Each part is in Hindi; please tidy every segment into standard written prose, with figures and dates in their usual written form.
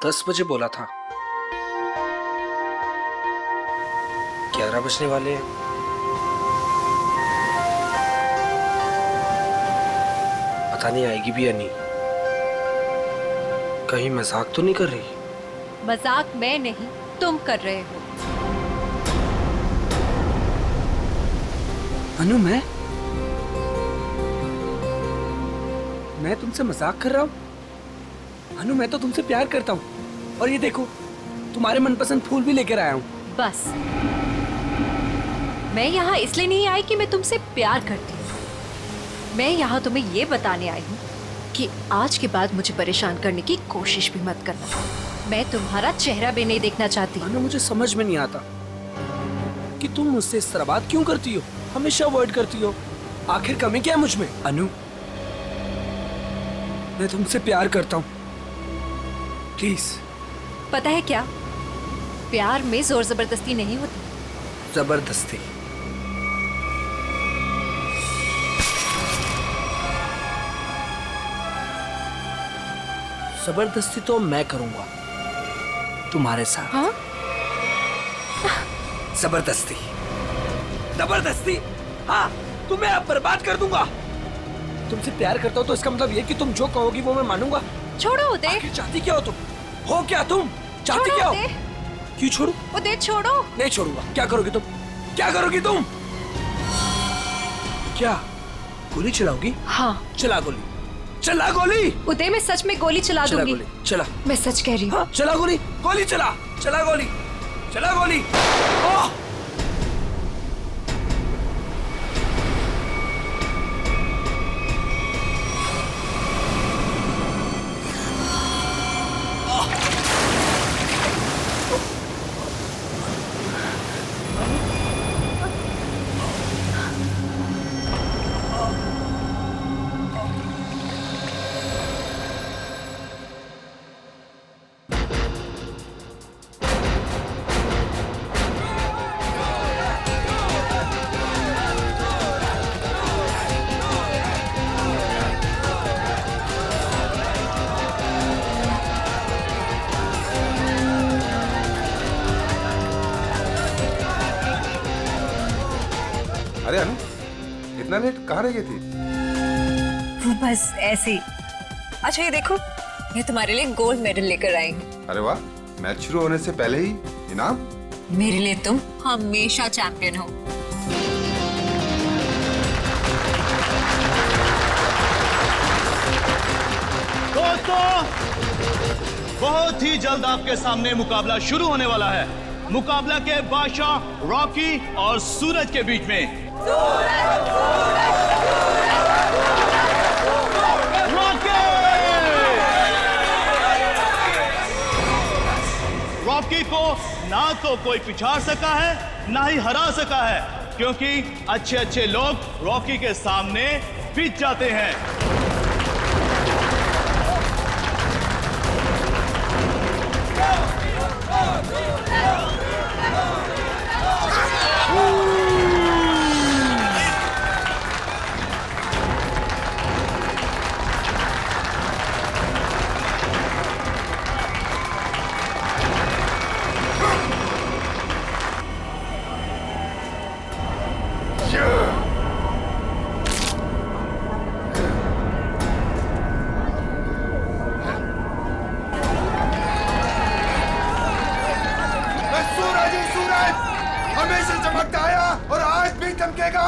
10 बजे बोला था। 11 बजने वाले हैं। पता नहीं आएगी भी या नहीं। कहीं मजाक तो नहीं कर रही? मजाक मैं नहीं, तुम कर रहे हो। अनु, मैं तुमसे मजाक कर रहा हूँ? अनु, मैं तो तुमसे प्यार करता हूँ। और ये देखो, तुम्हारे मनपसंद फूल भी लेकर आया हूँ। बस, मैं यहाँ इसलिए नहीं आई कि मैं तुमसे प्यार करती हूँ। मैं यहाँ तुम्हें ये बताने आई हूँ कि आज के बाद मुझे परेशान करने की कोशिश भी मत करना। मैं तुम्हारा चेहरा भी नहीं देखना चाहती। अनु, मुझे समझ में नहीं आता कि तुम मुझसे इस तरह बात क्यों करती हो, हमेशा अवॉइड करती हो। आखिर कमी क्या है मुझ में? अनु, मैं तुमसे प्यार करता हूँ, प्लीज। पता है क्या, प्यार में जोर जबरदस्ती नहीं होती। जबरदस्ती? जबरदस्ती तो मैं करूंगा तुम्हारे साथ। हाँ? जबरदस्ती, जबरदस्ती। हाँ, तुम्हें अब बर्बाद कर दूंगा। तुमसे प्यार करता हूँ तो इसका मतलब ये कि तुम जो कहोगी वो मैं मानूंगा। छोड़ो उदय। आखिर चाहती क्या हो तुम? हो क्या तुम? चाहती क्या हो? क्यों छोड़ू? उदय छोड़ो। नहीं छोड़ूंगा। क्या करोगी तुम? क्या करोगी तुम? क्या गोली चलाओगी? हाँ। चला गोली, चला गोली। उदय, मैं सच में गोली चला चला दूंगी। गोली, चला। मैं सच कह रही हूँ। हाँ, चला गोली, गोली चला, चला गोली, चला गोली। ओह! अरे अनु, इतना लेट कहाँ रह गई थी? बस ऐसे ही। अच्छा ये देखो, मैं तुम्हारे लिए गोल्ड मेडल लेकर आई हूँ। अरे वाह, मैच शुरू होने से पहले ही इनाम? मेरे लिए तुम हमेशा चैंपियन हो। दोस्तों, बहुत ही जल्द आपके सामने मुकाबला शुरू होने वाला है। मुकाबला के बादशाह रॉकी और सूरज के बीच में। रॉकी को ना तो कोई पिछाड़ सका है, ना ही हरा सका है, क्योंकि अच्छे अच्छे लोग रॉकी के सामने पिट जाते हैं। हमेशा चमकता आया और आज भी चमकेगा।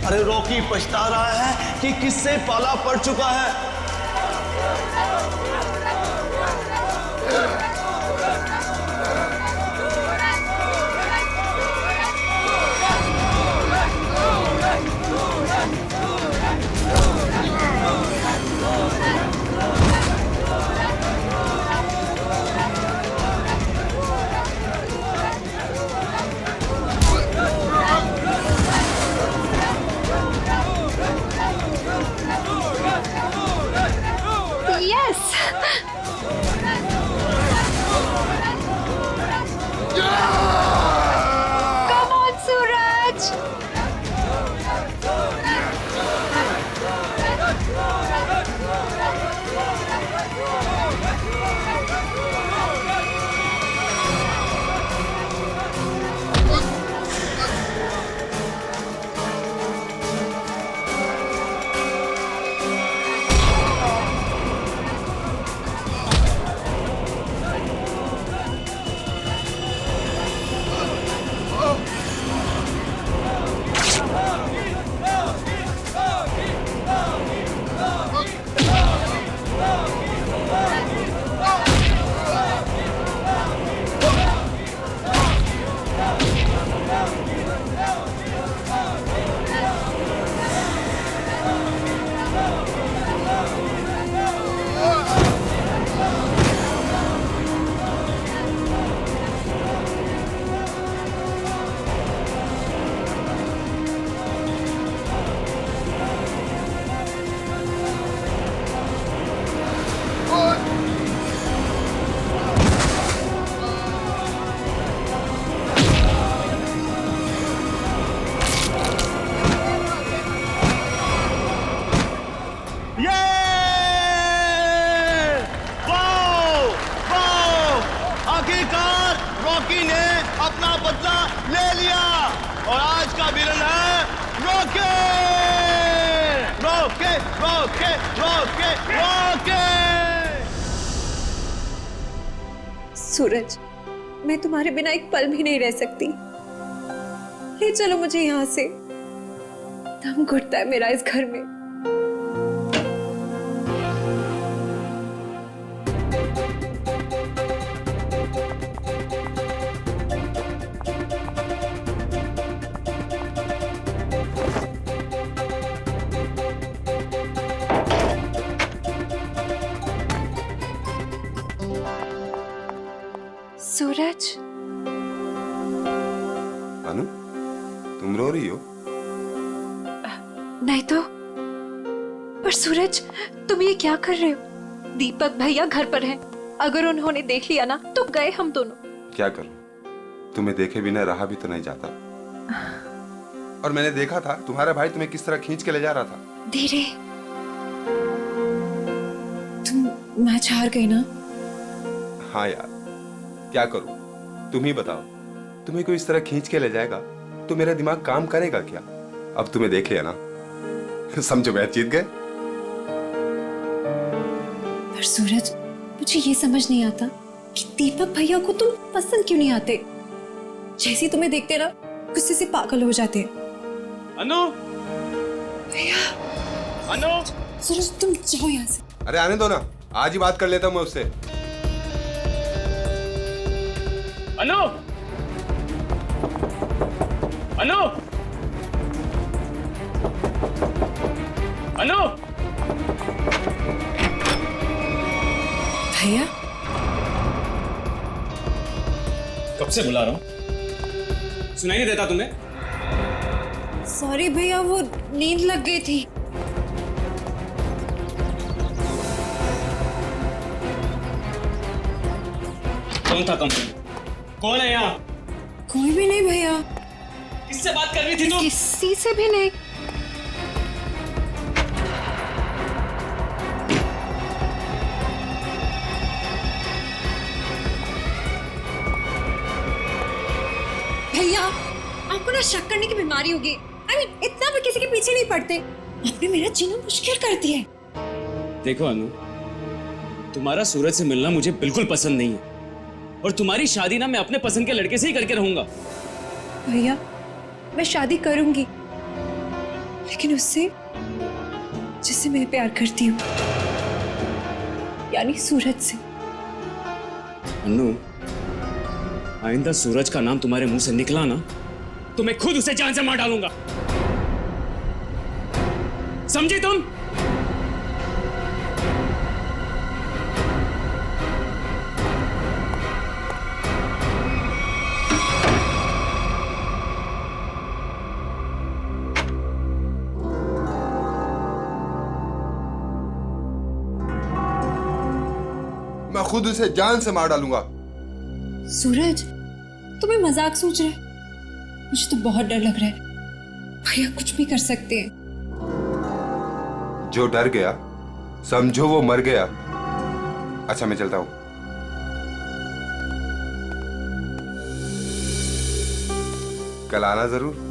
अरे रॉकी पछता रहा है कि किससे पाला पड़ चुका है। कम ऑन सूरज। आखिरकार रॉकी ने अपना बदला ले लिया और आज का विलन है Rocky. Rocky Rocky Rocky Rocky. Suraj, मैं तुम्हारे बिना एक पल भी नहीं रह सकती। ले चलो मुझे यहाँ से। दम घुटता है मेरा इस घर में। सूरज, अनु, तुम रो रही हो? नहीं तो। पर सूरज, तुम ये क्या कर रहे हो? दीपक भैया घर पर हैं। अगर उन्होंने देख लिया ना तो गए हम दोनों। क्या करूं? तुम्हें देखे बिना रहा भी तो नहीं जाता। और मैंने देखा था तुम्हारा भाई तुम्हें किस तरह खींच के ले जा रहा था। धीरे। तुम मैच हार गई ना? हाँ यार, क्या करूं? तुम ही बताओ। तुम्हें कोई इस तरह खींच के ले जाएगा तो मेरा दिमाग काम करेगा क्या? अब तुम्हें देख लिया ना, समझो मैच जीत गए। पर सूरज, मुझे ये समझ नहीं आता कि दीपक भैया को तुम पसंद क्यों नहीं आते। जैसे ही तुम्हें देखते ना गुस्से से पागल हो जाते हैं। अनु, भैया, अनु, सूरज तुम जाओ यहाँ से। अरे आने दो ना, आज ही बात कर लेता हूं मैं उससे। अनु, अनु, अनु। भैया, कब से बुला रहा हूं, सुनाई नहीं देता तुम्हें? सॉरी भैया, वो नींद लग गई थी। कौन था कंप्लेंट? कौन है यहाँ? कोई भी नहीं भैया। किससे बात कर रही थी तुम? किसी से भी नहीं। भैया, आपको ना शक करने की बीमारी होगी। इतना भी किसी के पीछे नहीं पड़ते। आपने मेरा जीना मुश्किल कर दिया है। देखो अनु, तुम्हारा सूरज से मिलना मुझे बिल्कुल पसंद नहीं है और तुम्हारी शादी ना मैं अपने पसंद के लड़के से ही करके रहूंगा। भैया, मैं शादी करूंगी, लेकिन उससे जिससे मैं प्यार करती हूँ, यानी सूरज से। अनु, आइंदा सूरज का नाम तुम्हारे मुंह से निकला ना तो मैं खुद उसे जान से मार डालूंगा। समझी तुम? मैं खुद उसे जान से मार डालूंगा। सूरज, तुम्हें मजाक सूझ रहा है? मुझे तो बहुत डर लग रहा है। भैया कुछ भी कर सकते हैं। जो डर गया समझो वो मर गया। अच्छा मैं चलता हूं। कल आना जरूर।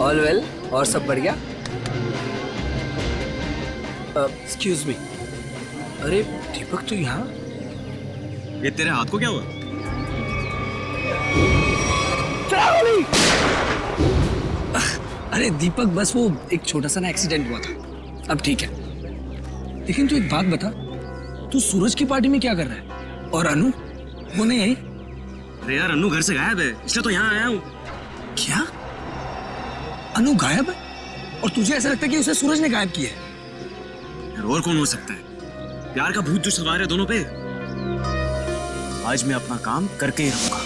All well? और सब बढ़िया? एक्सक्यूज मी, अरे दीपक तू यहाँ? ये तेरे हाथ को क्या हुआ? अरे दीपक, बस वो एक छोटा सा ना एक्सीडेंट हुआ था, अब ठीक है। लेकिन तू एक बात बता, तू सूरज की पार्टी में क्या कर रहा है? और अनु वो नहीं आई? अरे यार अनु घर से गायब है, इसलिए तो यहाँ आया हूँ। क्या? अनु गायब है? और तुझे ऐसा लगता है कि उसे सूरज ने गायब किया है? यार और कौन हो सकता है? प्यार का भूत जो सवार है दोनों पे। आज मैं अपना काम करके ही रहूंगा।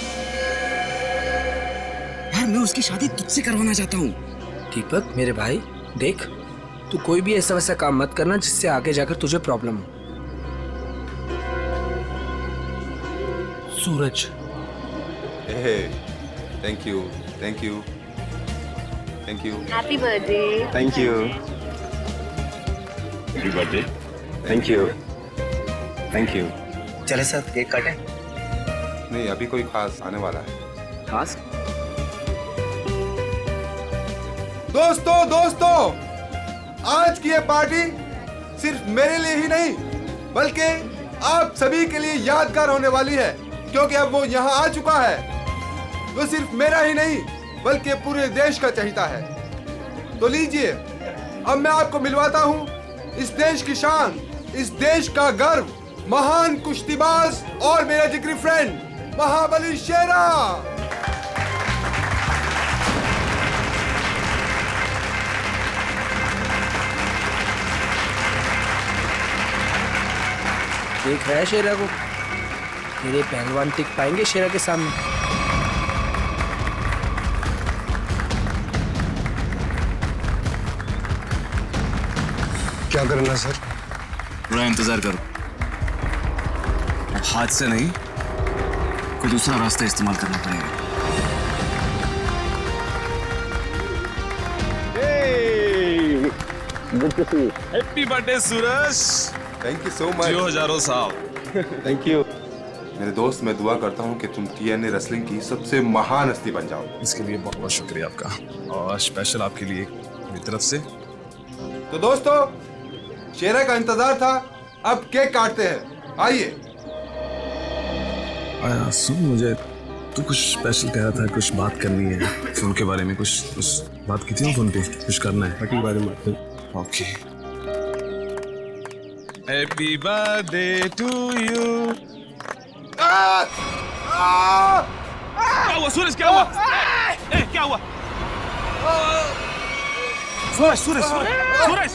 यार मैं उसकी शादी तुझसे करवाना चाहता हूँ। दीपक मेरे भाई, देख तू कोई भी ऐसा वैसा काम मत करना जिससे आगे जाकर तुझे प्रॉब्लम हो। Suraj. Thank you thank you thank you. Happy birthday. Thank you. Happy birthday. Thank you thank you. चले सर केक काटें। नहीं अभी कोई खास आने वाला है। खास? दोस्तों आज की ये पार्टी सिर्फ मेरे लिए ही नहीं बल्कि आप सभी के लिए यादगार होने वाली है, क्योंकि अब वो यहाँ आ चुका है। वो सिर्फ मेरा ही नहीं बल्कि पूरे देश का चहेता है। तो लीजिए अब मैं आपको मिलवाता हूँ इस देश की शान, इस देश का गर्व, महान कुश्तीबाज और मेरा जिगरी फ्रेंड महाबली शेरा। देख रहा है शेरा को? तेरे पहलवान टिक पाएंगे शेरा के सामने? क्या करना सर? थोड़ा इंतजार करो। हाथ से नहीं, कोई दूसरा रास्ता इस्तेमाल करना पड़ेगा। Happy birthday Suraj. Thank you so much. हजारों साल। थैंक यू मेरे दोस्त। मैं दुआ करता हूँ कि तुम TNA रेसलिंग की सबसे महान हस्ती बन जाओ। इसके लिए बहुत बहुत शुक्रिया आपका, और स्पेशल आपके लिए मेरी तरफ से। तो दोस्तों शेरा का इंतजार था, अब केक काटते हैं। आइए। आया सुन, मुझे तू कुछ स्पेशल कह रहा था, कुछ बात करनी है फोन के बारे में। कुछ बात की थी ना फोन पे, कुछ करना है के बारे में। Okay. Happy birthday to you. क्या हुआ सूरज? क्या हुआ? क्या हुआ? सूरज सूरज सूरज सूरज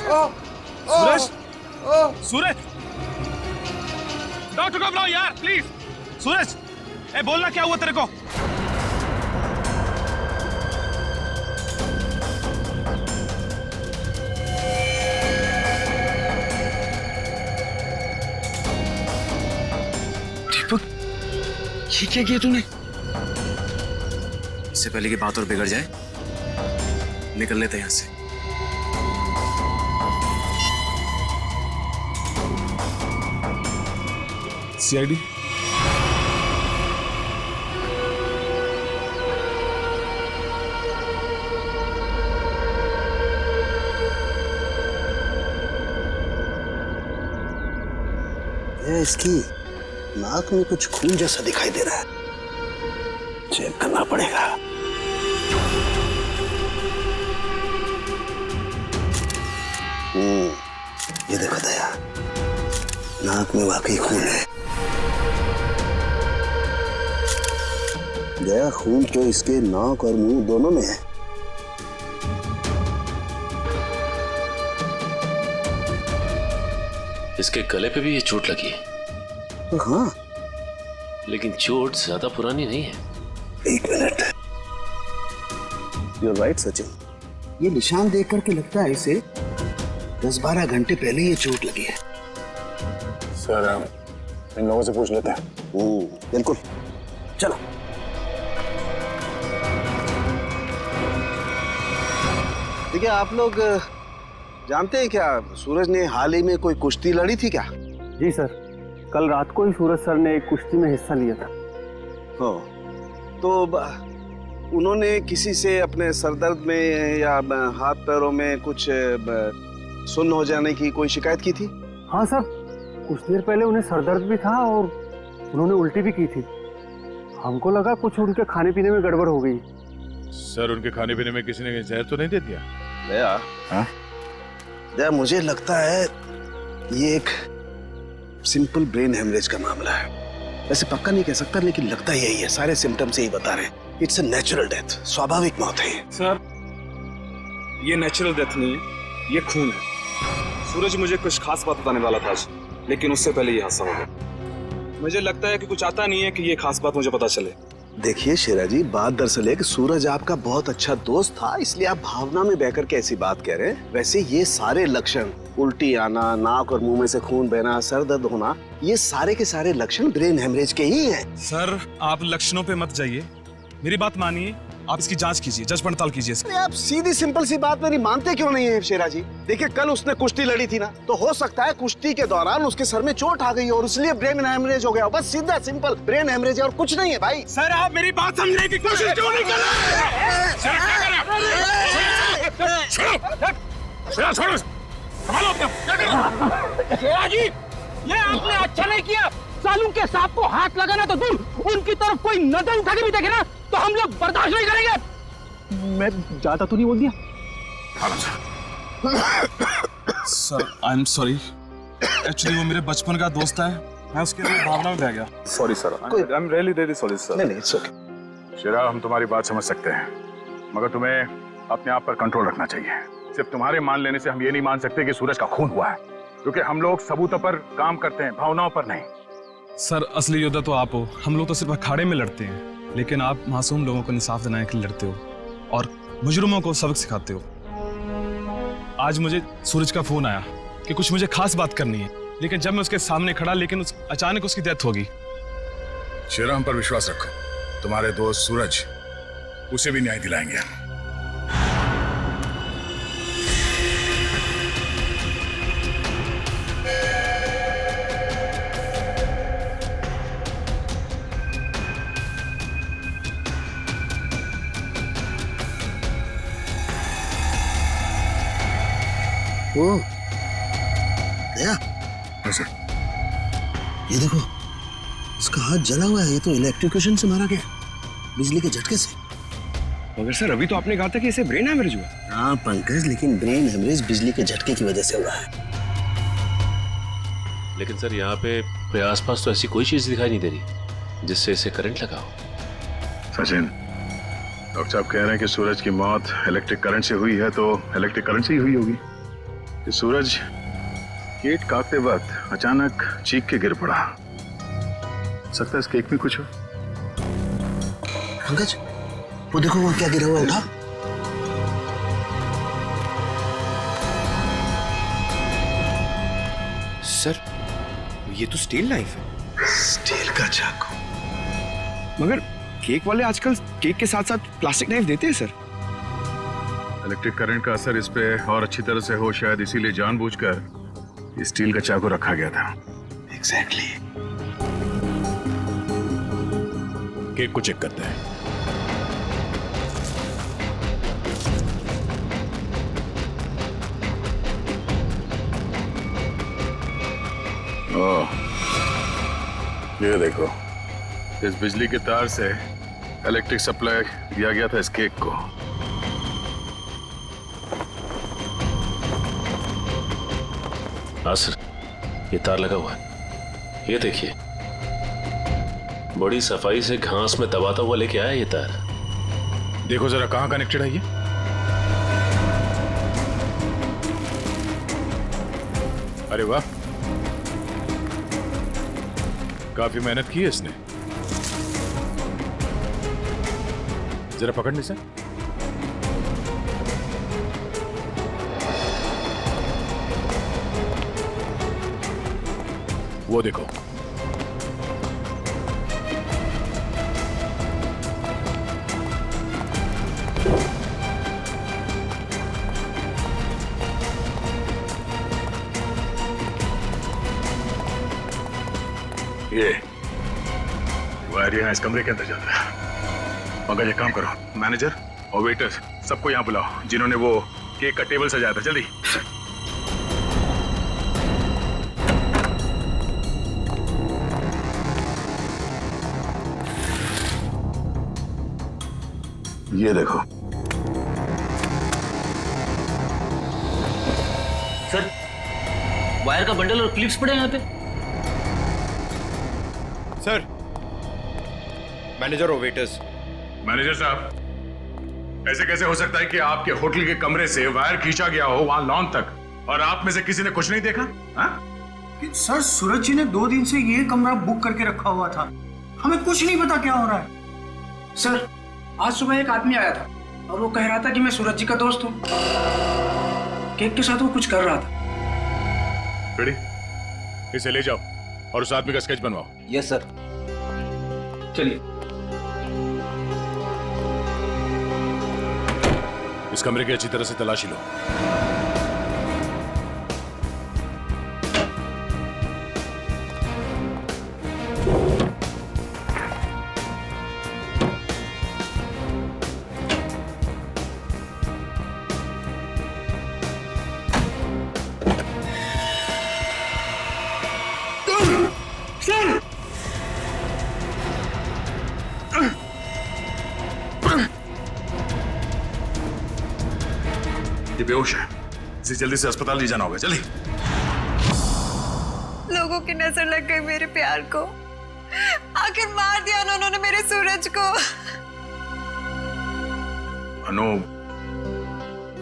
सूरज सूरज, डॉक्टर को बुलाओ यार प्लीज। सूरज बोलना क्या हुआ तेरे को? दीपक ये क्या किया तूने? इससे पहले की बात और बिगड़ जाए, निकल लेते हैं यहाँ से। CID इसकी नाक में कुछ खून जैसा दिखाई दे रहा है, चेक करना पड़ेगा। ये देखो दया, नाक में वाकई खून है। दया खून तो इसके नाक और मुंह दोनों में है। इसके गले पे भी ये चोट लगी है, तो हाँ, लेकिन चोट ज्यादा पुरानी नहीं है। एक मिनट। You're right, Sachin. ये निशान देख करके लगता है इसे 10-12 घंटे पहले ये चोट लगी है। सर हम इन लोगों से पूछ लेते हैं। बिल्कुल, चलो। ठीक है, आप लोग जानते हैं क्या सूरज ने हाल ही में कोई कुश्ती लड़ी थी क्या? जी सर, कल रात को ही सूरज सर ने एक कुश्ती में हिस्सा लिया था। हो तो उन्होंने किसी से अपने सरदर्द में या हाथ पैरों में कुछ सुन्न हो जाने की कोई शिकायत की थी? हाँ सर, कुछ देर पहले उन्हें सरदर्द भी था और उन्होंने उल्टी भी की थी। हमको लगा कुछ उनके खाने पीने में गड़बड़ हो गई। सर उनके खाने पीने में किसी ने जहर तो नहीं दे दिया? दया, हाँ? दया, मुझे लगता है ये एक सिंपल ब्रेन हेमरेज का मामला है। वैसे पक्का नहीं कह सकता, लेकिन लगता यही है। सारे सिम्टम्स यही बता रहे हैं। इट्स अ नेचुरल डेथ, स्वाभाविक मौत है। सर ये नेचुरल डेथ नहीं है, ये खून है। सूरज मुझे कुछ खास बात बताने वाला था आज, लेकिन उससे पहले ये हादसा हो गया। मुझे लगता है कि कुछ आता नहीं है कि ये खास बात मुझे पता चले। देखिए शेरा जी, बात दरअसल है कि सूरज आपका बहुत अच्छा दोस्त था, इसलिए आप भावना में बहकर के ऐसी बात कह रहे हैं। वैसे ये सारे लक्षण, उल्टी आना, नाक और मुंह में से खून बहना, सर दर्द होना, ये सारे के सारे लक्षण ब्रेन हेमरेज के ही हैं। सर आप लक्षणों पे मत जाइए, मेरी बात मानिए, आप इसकी जांच कीजिए, जांच पड़ताल कीजिए इसकी। आप सीधी सिंपल सी बात मेरी मानते क्यों नहीं है शेरा जी? देखिए कल उसने कुश्ती लड़ी थी ना, तो हो सकता है कुश्ती के दौरान उसके सर में चोट आ गई और इसलिए ब्रेन हेमरेज हो गया। बस सीधा सिंपल ब्रेन हेमरेज है और कुछ नहीं है भाई। सर आप मेरी बात समझने की कोशिश क्यों नहीं कर रहे? ये आपने अच्छा नहीं किया। सालू के सांप को हाथ लगाना तो दूर, उनकी तरफ कोई नजर उठा के भी देखे ना तो हम लोग बर्दाश्त नहीं करेंगे। मैं ज्यादा तो नहीं बोल दिया? Sir I am sorry, actually वो मेरे बचपन का दोस्त है, मैं उसके लिए भावना में बह गया। Sorry sir, I am really sorry sir. नहीं नहीं, इट्स ओके। शेरा, हम तुम्हारी बात समझ सकते हैं, मगर तुम्हें अपने आप पर कंट्रोल रखना चाहिए। सिर्फ तुम्हारे मान लेने से हम ये नहीं मान सकते कि सूरज का खून हुआ है, क्योंकि हम लोग सबूतों पर काम करते हैं, भावनाओं पर नहीं। सर असली योद्धा तो आप हो, हम लोग तो सिर्फ अखाड़े में लड़ते हैं, लेकिन आप मासूम लोगों को इंसाफ दिलाने के लिए लड़ते हो और मुजरिमों को सबक सिखाते हो। आज मुझे सूरज का फोन आया कि कुछ मुझे खास बात करनी है, लेकिन जब मैं उसके सामने खड़ा, लेकिन अचानक उसकी डेथ होगी। शेरा, हम पर विश्वास रखो, तुम्हारे दोस्त सूरज, उसे भी न्याय दिलाएंगे। ओ, दया, ये देखो, इसका हाथ जला हुआ है। ये तो इलेक्ट्रिक्यूशन से मारा गया, बिजली के झटके से। मगर सर अभी तो आपने कहा था कि इसे ब्रेन हेमरेज हुआ। हाँ पंकज, लेकिन ब्रेन हेमरेज बिजली के झटके की वजह से हुआ है। लेकिन सर यहाँ पे आसपास तो ऐसी कोई चीज दिखाई नहीं दे रही जिससे इसे करंट लगा हो। सचिन, डॉक्टर साहब कह रहे हैं कि सूरज की मौत इलेक्ट्रिक करंट से हुई है, तो इलेक्ट्रिक करंट से ही हुई होगी। कि सूरज केक काटते वक्त अचानक चीख के गिर पड़ा। सकता है इस केक में कुछ हो। पंकज, वो देखो वहां क्या गिरा हुआ, उठा। सर ये तो स्टील नाइफ है। स्टील का चाकू। मगर केक वाले आजकल केक के साथ साथ प्लास्टिक नाइफ देते हैं सर। इलेक्ट्रिक करंट का असर इस पे और अच्छी तरह से हो, शायद इसीलिए जानबूझकर स्टील का चाकू रखा गया था। एग्जैक्टली। केक को चेक करते हैं। ओह, ये देखो, इस बिजली के तार से इलेक्ट्रिक सप्लाई दिया गया था इस केक को। हाँ सर, ये तार लगा हुआ है, ये देखिए, बड़ी सफाई से घास में दबाता हुआ लेके आया ये तार। देखो जरा कहां कनेक्टेड है ये। अरे वाह, काफी मेहनत की है इसने। जरा पकड़ने से। वो देखो, ये वायर यहाँ इस कमरे के अंदर जाता है। पंकज, एक काम करो, मैनेजर और वेटर सबको यहाँ बुलाओ जिन्होंने वो केक का टेबल सजाया था। जल्दी। ये देखो सर, वायर का बंडल और क्लिप्स पड़े हैं यहाँ पे। सर, मैनेजर और वेटर्स। मैनेजर साहब, ऐसे कैसे हो सकता है कि आपके होटल के कमरे से वायर खींचा गया हो वहां लॉन तक और आप में से किसी ने कुछ नहीं देखा? सर, सूरज जी ने 2 दिन से ये कमरा बुक करके रखा हुआ था, हमें कुछ नहीं पता क्या हो रहा है। सर, आज सुबह एक आदमी आया था और वो कह रहा था कि मैं सूरज जी का दोस्त हूँ। केक के साथ वो कुछ कर रहा था। रेडी, इसे ले जाओ और उस आदमी का स्केच बनवाओ। Yes sir. चलिए। इस कमरे की अच्छी तरह से तलाशी लो। ये बेहोश है, इसे जल्दी से अस्पताल ले जाना होगा। जल्दी। लोगों की नजर लग गई मेरे प्यार को, आखिर मार दिया ना उन्होंने मेरे सूरज को। अनु,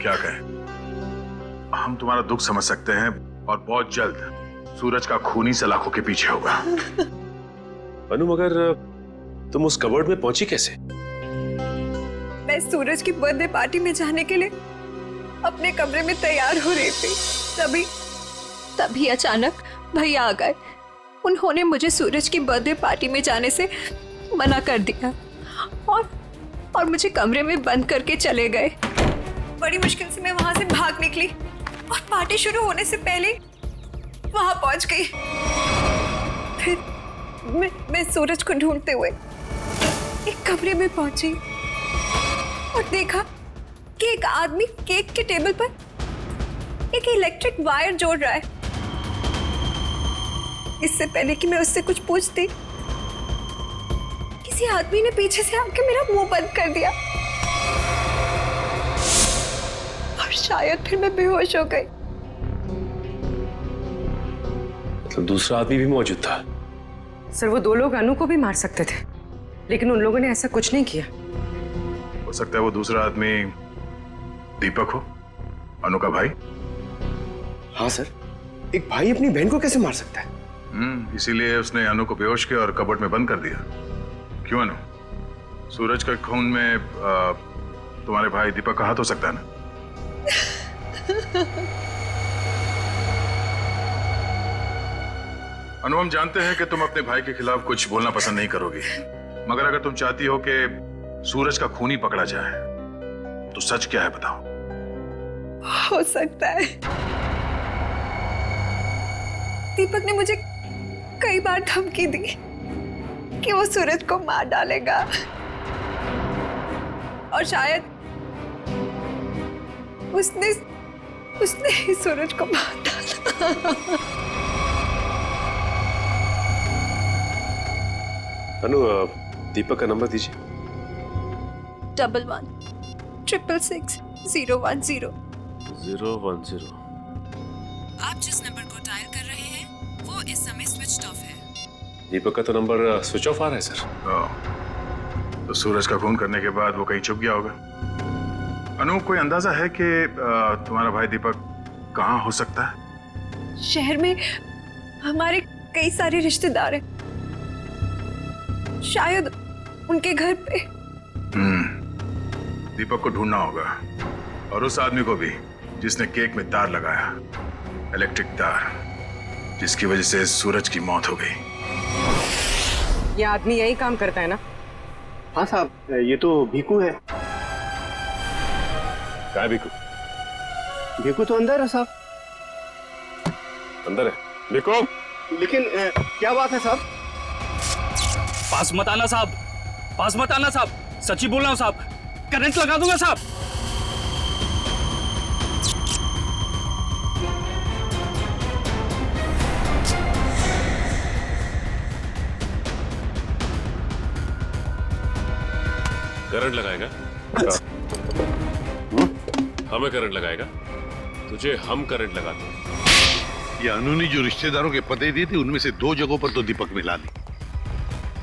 क्या कहें, हम तुम्हारा दुख समझ सकते हैं और बहुत जल्द सूरज का खूनी सलाखों के पीछे होगा। अनु, मगर तुम उस कबर्ड में पहुंची कैसे? मैं सूरज की बर्थडे पार्टी में जाने के लिए अपने कमरे में तैयार हो रही थी, तभी अचानक भैया आ गए। उन्होंने मुझे सूरज की बर्थडे पार्टी में जाने से मना कर दिया और मुझे कमरे में बंद करके चले गए। बड़ी मुश्किल से मैं वहां से भाग निकली और पार्टी शुरू होने से पहले वहां पहुंच गई। फिर मैं सूरज को ढूंढते हुए एक कमरे में पहुंची और देखा कि एक आदमी केक के टेबल पर एक इलेक्ट्रिक वायर जोड़ रहा है। इससे पहले कि मैं उससे कुछ पूछती, किसी आदमी ने पीछे से आके मेरा मुंह बंद कर दिया और शायद फिर मैं बेहोश हो गई। मतलब दूसरा आदमी भी मौजूद था? सर, वो 2 लोग अनु को भी मार सकते थे, लेकिन उन लोगों ने ऐसा कुछ नहीं किया। हो सकता है वो दूसरा आदमी दीपक हो, अनु का भाई। हाँ सर, एक भाई अपनी बहन को कैसे मार सकता है? इसीलिए उसने अनु को बेहोश किया और कबर्ड में बंद कर दिया। क्यों अनु, सूरज के खून में तुम्हारे भाई दीपक का हाथ हो सकता है ना? अनु, हम जानते हैं कि तुम अपने भाई के खिलाफ कुछ बोलना पसंद नहीं करोगी, मगर अगर तुम चाहती हो कि सूरज का खूनी पकड़ा जाए तो सच क्या है बताओ। हो सकता है दीपक ने मुझे कई बार धमकी दी कि वो सूरज को मार डालेगा और शायद उसने ही सूरज को मार डाला। अनु, दीपक का नंबर दीजिए। 11 666 010 010। आप जिस नंबर को डायल कर रहे हैं वो इस समय स्विच ऑफ है। दीपक का तो नंबर स्विच ऑफ आ रहा है सर। तो सूरज का खून करने के बाद वो कहीं छुप गया होगा। अनु, कोई अंदाजा है कि तुम्हारा भाई दीपक कहाँ हो सकता है? शहर में हमारे कई सारे रिश्तेदार हैं, शायद उनके घर पे। दीपक को ढूंढना होगा और उस आदमी को भी जिसने केक में तार लगाया, इलेक्ट्रिक तार, जिसकी वजह से सूरज की मौत हो गई। ये आदमी यही काम करता है ना? हाँ साहब, ये तो भीकू है। क्या है भीकू? भीकू तो अंदर है साहब। अंदर है भीकू? लेकिन क्या बात है साहब? पास मत आना साहब, पास मत आना साहब, सच्ची बोल रहा हूं साहब, करंट लगा दूंगा साहब। करंट लगाएगा? हमें करंट लगाएगा? तुझे हम करंट लगाते हैं। ये अनु ने जो रिश्तेदारों के पते दिए थे उनमें से 2 जगहों पर तो दीपक मिला नहीं।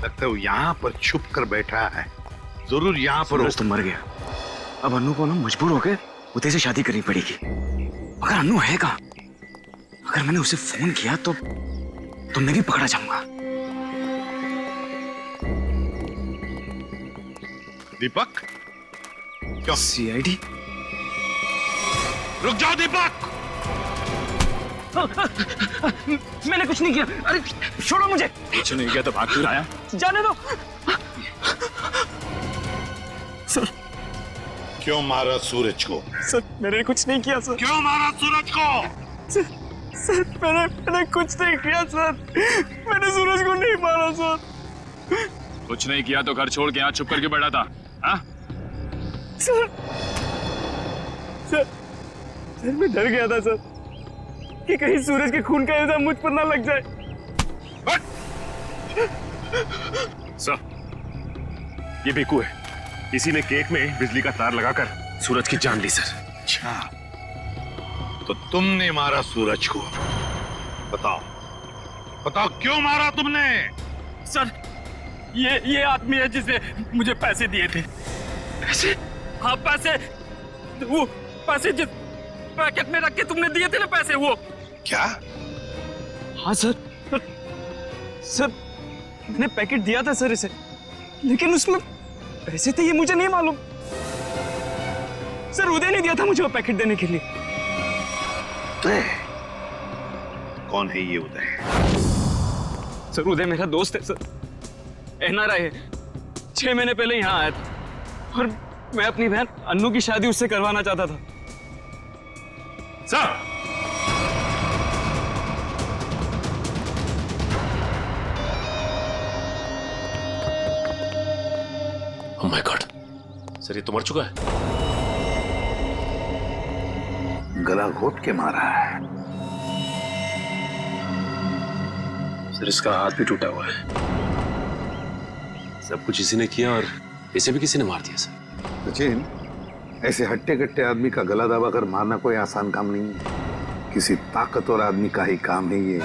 लगता है वो यहाँ पर छुप कर बैठा है, जरूर यहाँ पर। तो मर गया, अब अनु को ना मजबूर होकर उदय से शादी करनी पड़ेगी। अगर अनु है कहाँ? अगर मैंने उसे फोन किया तो मैं भी पकड़ा जाऊंगा। दीपक क्यों? सीआईडी? रुक जाओ दीपक! मैंने कुछ नहीं किया। अरे छोड़ो मुझे। कुछ नहीं किया तो भाग क्यों आया? जाने दो सर। क्यों मारा सूरज को? सर मैंने कुछ नहीं किया सर। क्यों मारा सूरज को? सर मैंने कुछ नहीं किया सर। मैंने सूरज को नहीं मारा सर। कुछ नहीं किया तो घर छोड़ के यहाँ छुप करके बैठा था? हाँ? सर मैं डर गया था सर कि कहीं सूरज के खून का इल्जाम मुझ पर ना लग जाए। सर, ये भीकू है। इसी ने केक में बिजली का तार लगाकर सूरज की जान ली सर। अच्छा, तो तुमने मारा सूरज को? बताओ क्यों मारा तुमने? सर ये आदमी है जिसने मुझे पैसे दिए थे। पैसे? हाँ पैसे, वो पैसे जिस पैकेट में रख के तुमने दिए थे ना पैसे, वो। क्या? हाँ सर मैंने पैकेट दिया था सर इसे, लेकिन उसमें पैसे थे ये मुझे नहीं मालूम। सर उदय ने दिया था मुझे वो पैकेट देने के लिए। कौन है ये उदय? सर उदय मेरा दोस्त है सर, एनआरआई है। 6 महीने पहले यहाँ आया था और मैं अपनी बहन अन्नू की शादी उससे करवाना चाहता था। Sir oh my God, sir ये तो मर चुका है। गला घोट के मारा है। सर इसका हाथ भी टूटा हुआ है। सब कुछ इसी ने किया और इसे भी किसी ने मार दिया सर। सचिन, ऐसे हट्टे कट्टे आदमी का गला दबा कर मारना कोई आसान काम नहीं है। किसी ताकतवर आदमी का ही काम है ये।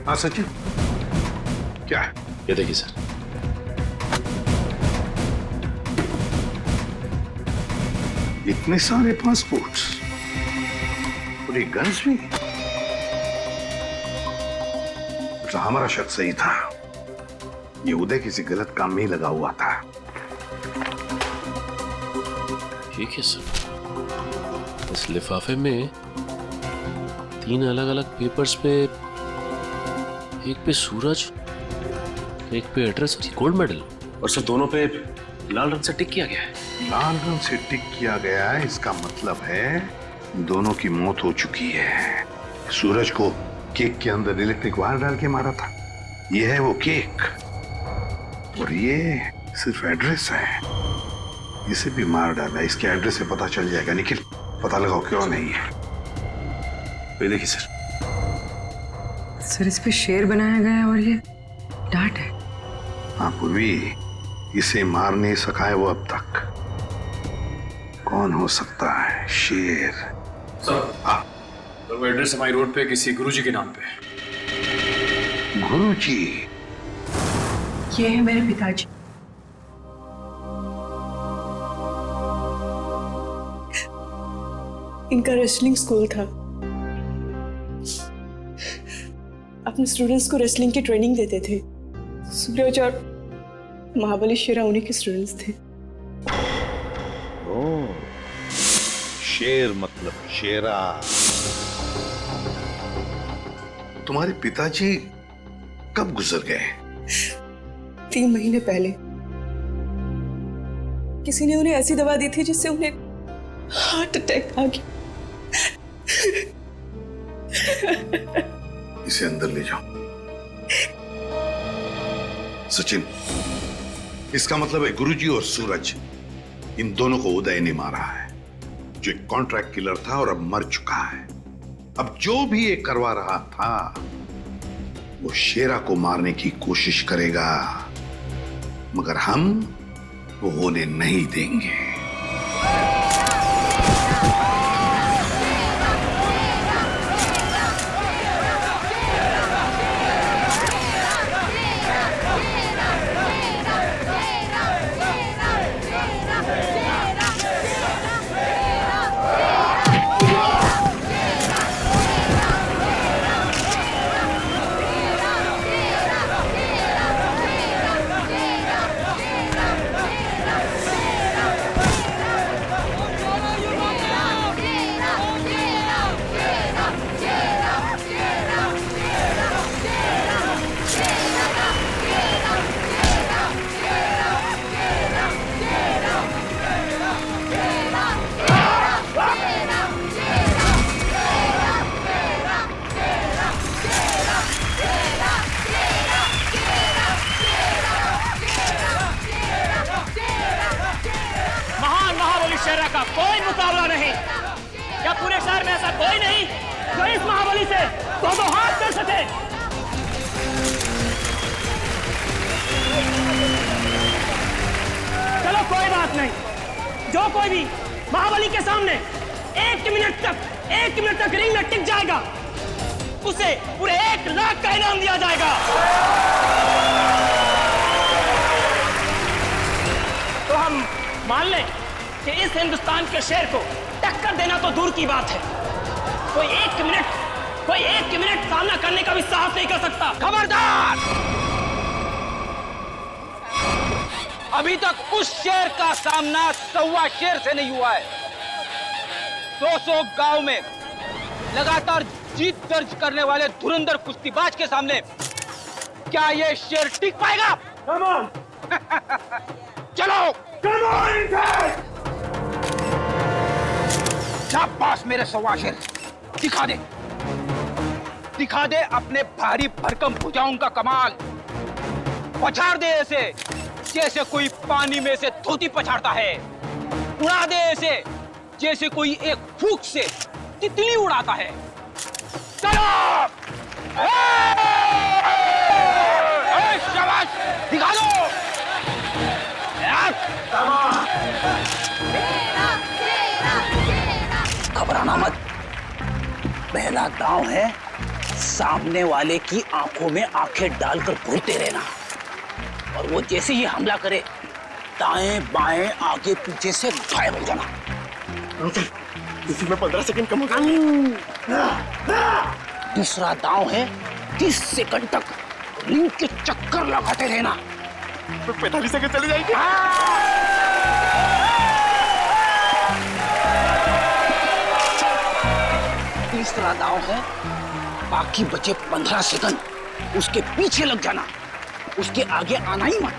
हाँ सचिन, क्या है? ये देखिए सर। इतने सारे पासपोर्ट्स, पूरी गन्स भी। तो हमारा शक सही था, ये उदय किसी गलत काम में ही लगा हुआ था। ठीक है सर, इस लिफाफे में 3 अलग-अलग पेपर्स पे, एक पे सूरज, एक पे एड्रेस और गोल्ड मेडल, और सर दोनों पे लाल रंग से टिक किया गया है। लाल रंग से टिक किया गया है, इसका मतलब है दोनों की मौत हो चुकी है। सूरज को केक के अंदर इलेक्ट्रिक वायर डाल के मारा था। ये है वो केक, और ये सिर्फ एड्रेस है। इसे भी मार डाला, इसके एड्रेस से पता चल जाएगा। निखिल, पता लगाओ क्यों नहीं है। ये देखिए सर। सर इस पे शेर बनाया गया है और ये डांट है। हाँ पूर्वी, इसे मार नहीं सका है वो अब तक। कौन हो सकता है? शेर। और वो एड्रेस हमारी रोड पे किसी गुरुजी के नाम पे। गुरुजी? ये है मेरे पिताजी। इनका रेसलिंग स्कूल था। अपने स्टूडेंट्स को रेसलिंग की ट्रेनिंग देते थे। सूरज और महाबली शेरा उन्हीं के स्टूडेंट्स थे। ओह, शेर मतलब शेरा। तुम्हारे पिताजी कब गुजर गए? 3 महीने पहले। किसी ने उन्हें ऐसी दवा दी थी जिससे उन्हें हार्ट अटैक आ गया। इसे अंदर ले जाओ। सचिन, इसका मतलब है गुरुजी और सूरज, इन दोनों को उदय ने मारा है, जो एक कॉन्ट्रैक्ट किलर था और अब मर चुका है। अब जो भी ये करवा रहा था वो शेरा को मारने की कोशिश करेगा, मगर हम वो होने नहीं देंगे। शेरा का कोई मुकाबला नहीं। क्या पूरे शहर में ऐसा कोई नहीं जो इस महाबली से दो हाथ कर सके? चलो कोई बात नहीं, जो कोई भी महाबली के सामने 1 मिनट तक रिंग में टिक जाएगा उसे पूरे 1 लाख का इनाम दिया जाएगा। तो हम मान लें कि इस हिंदुस्तान के शेर को टक्कर देना तो दूर की बात है, कोई एक मिनट सामना करने का भी साहस नहीं कर सकता। खबरदार! अभी तक उस शेर का सामना 1.25 शेर से नहीं हुआ है। 200 गांव में लगातार जीत दर्ज करने वाले धुरंधर कुश्तीबाज के सामने क्या ये शेर टिक पाएगा? चलो शाबाश मेरे 1.25 शेर, दिखा दे अपने भारी भरकम भुजाओं का कमाल। पछाड़ दे ऐसे जैसे कोई पानी में से धोती पछाड़ता है, उड़ा दे ऐसे जैसे कोई एक फूंक से तितली उड़ाता है। चलो शाबाश, दिखा दो यार। घबराना मत, पहला दांव है सामने वाले की आंखों में आंखें डालकर घूरते रहना, और वो जैसे ही हमला करे दाएं बाएं आगे पीछे से गायब हो जाना। इसी में 15 सेकंड कम होगा। दूसरा दांव है 30 सेकंड तक रिंग के चक्कर लगाते रहना। 45 सेकंड चले जाएंगे। तीसरा दांव है बाकी बचे 15 सेकंड उसके पीछे लग जाना, उसके आगे आना ही मत।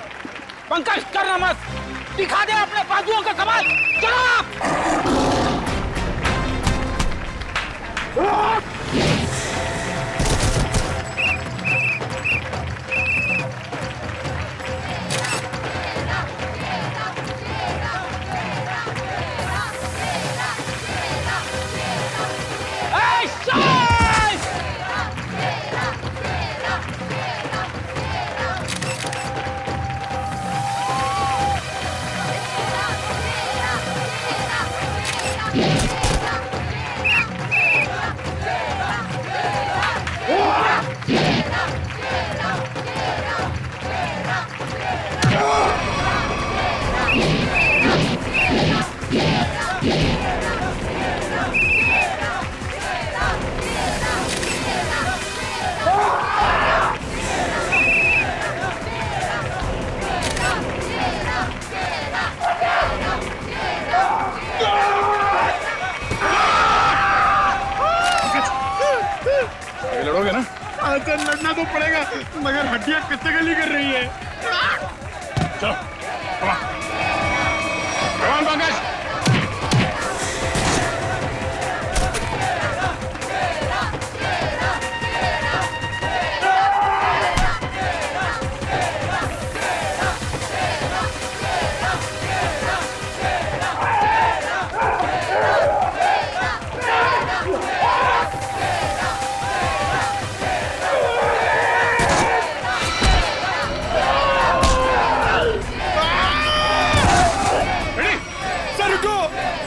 पंकज करना मत, दिखा दे अपने बाजुओं का कमाल। चलो चलो कमान पंकज।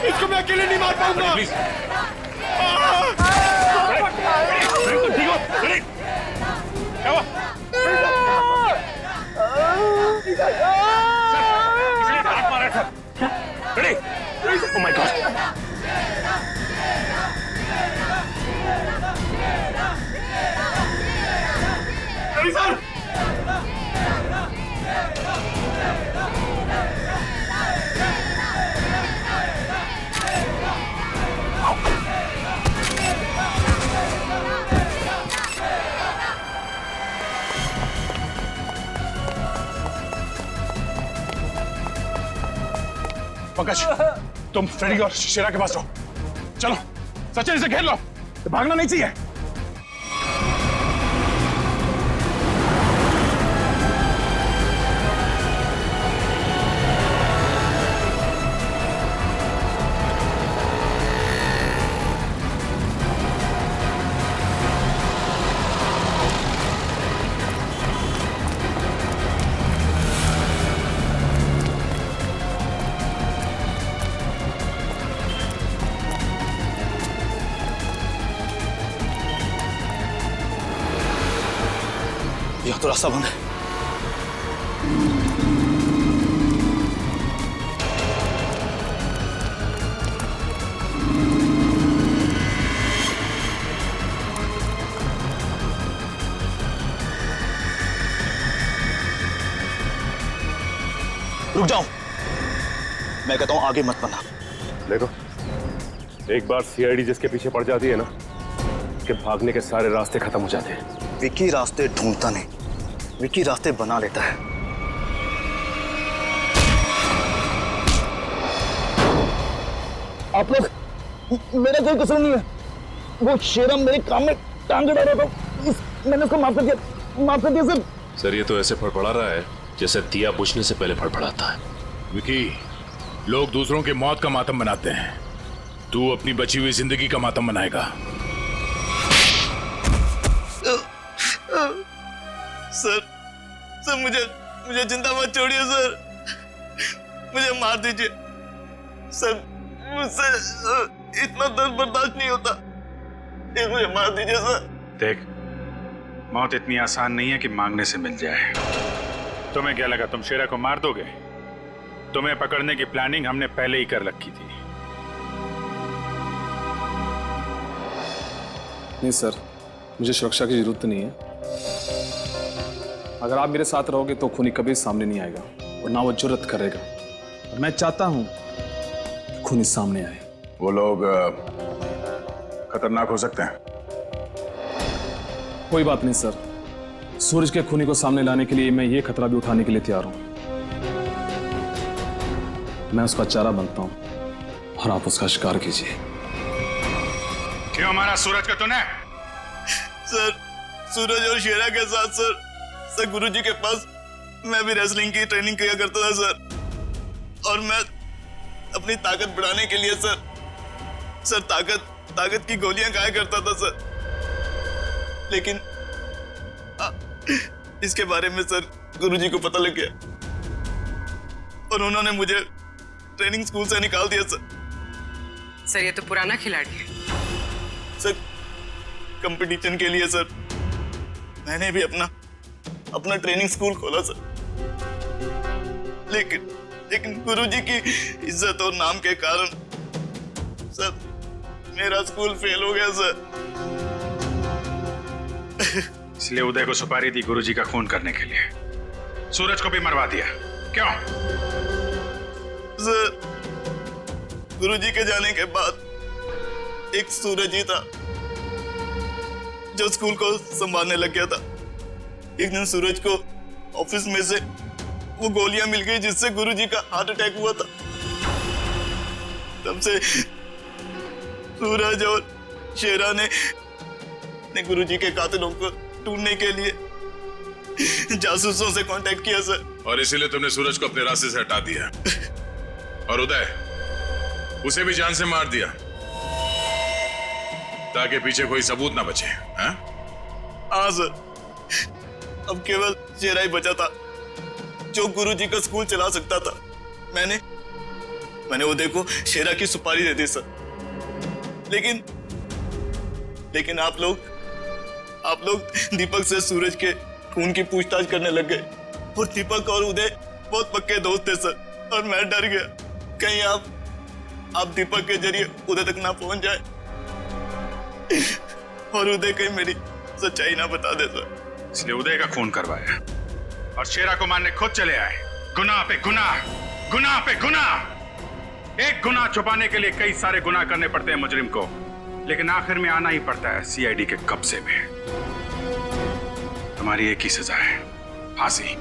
इसको मैं अकेले नहीं मार पाऊंगा। प्लीज ठीक हो? क्या हुआ? इसने हाथ मारा था। Ready? Oh my God. Ready sir? Pankaj, तुम फ्रेडी और शेरा के पास रहो। चलो सचिन इसे घेर लो, भागना नहीं चाहिए। यह तो रास्ता बंद है। रुक जाओ, मैं कहता हूं आगे मत बढ़ना। देखो, एक बार सीआईडी जिसके पीछे पड़ जाती है ना, कि भागने के सारे रास्ते खत्म हो जाते हैं। विकी रास्ते ढूंढता नहीं, विकी रास्ते बना लेता है। आप लोग, मेरा कोई कसूर नहीं है। वो शेरा मेरे काम में टांग अड़ा रहा था, मैंने उसको माफ कर दिया सर। सर ये तो ऐसे फड़फड़ा रहा है जैसे दिया बुझने से पहले फड़फड़ाता है। विकी, लोग दूसरों की मौत का मातम मनाते हैं, तू अपनी बची हुई जिंदगी का मातम मनाएगा। सर मुझे जिंदा मत छोड़िए सर, मुझे मार दीजिए सर, मुझसे इतना दर्द बर्दाश्त नहीं होता, मुझे मार दीजिए सर। देख, मौत इतनी आसान नहीं है कि मांगने से मिल जाए। तुम्हें क्या लगा तुम शेरा को मार दोगे? तुम्हें पकड़ने की प्लानिंग हमने पहले ही कर रखी थी। नहीं सर, मुझे सुरक्षा की जरूरत नहीं है। अगर आप मेरे साथ रहोगे तो खूनी कभी सामने नहीं आएगा और ना वो जुर्रत करेगा। और मैं चाहता हूं कि खूनी सामने आए। वो लोग खतरनाक हो सकते हैं। कोई बात नहीं सर, सूरज के खूनी को सामने लाने के लिए मैं ये खतरा भी उठाने के लिए तैयार हूं। मैं उसका चारा बनता हूं और आप उसका शिकार कीजिए। क्यों मारा सूरज का तूने? सर, सूरज और शेरा के साथ सर गुरुजी के पास मैं भी रेसलिंग की ट्रेनिंग किया करता था सर, और मैं अपनी ताकत बढ़ाने के लिए सर ताकत की गोलियां खाया करता था सर। लेकिन इसके बारे में सर गुरुजी को पता लग गया और उन्होंने मुझे ट्रेनिंग स्कूल से निकाल दिया सर। ये तो पुराना खिलाड़ी है सर। कंपटीशन के लिए सर मैंने भी अपना ट्रेनिंग स्कूल खोला सर, लेकिन गुरुजी की इज्जत और नाम के कारण सर मेरा स्कूल फेल हो गया सर। इसलिए उदय को सुपारी दी गुरुजी का खून करने के लिए। सूरज को भी मरवा दिया क्यों? सर, गुरुजी के जाने के बाद एक सूरज ही था जो स्कूल को संभालने लग गया था। एक दिन सूरज को ऑफिस में से वो गोलियां मिल गई जिससे गुरुजी का हार्ट अटैक हुआ था। तब से सूरज और शेरा ने गुरुजी के कातिलों को ढूंढने के लिए जासूसों से कांटेक्ट किया सर। और इसीलिए तुमने सूरज को अपने रास्ते से हटा दिया और उदय उसे भी जान से मार दिया ताकि पीछे कोई सबूत ना बचे। हाँ सर, अब केवल शेरा ही बचा था जो गुरुजी का स्कूल चला सकता था। मैंने उदय को शेरा की सुपारी दे दी सर, लेकिन आप लोग दीपक से सूरज के खून की पूछताछ करने लग गए और दीपक और उदय बहुत पक्के दोस्त थे सर। और मैं डर गया कहीं आप दीपक के जरिए उदय तक ना पहुंच जाए और उदय कहीं मेरी सच्चाई ना बता दे सर। इसलिए उदय का खून करवाया और शेरा को मारने खुद चले आए। गुनाह पे गुनाह, गुनाह पे गुनाह। एक गुनाह छुपाने के लिए कई सारे गुनाह करने पड़ते हैं मुजरिम को, लेकिन आखिर में आना ही पड़ता है सीआईडी के कब्जे में। तुम्हारी एक ही सजा है, फांसी।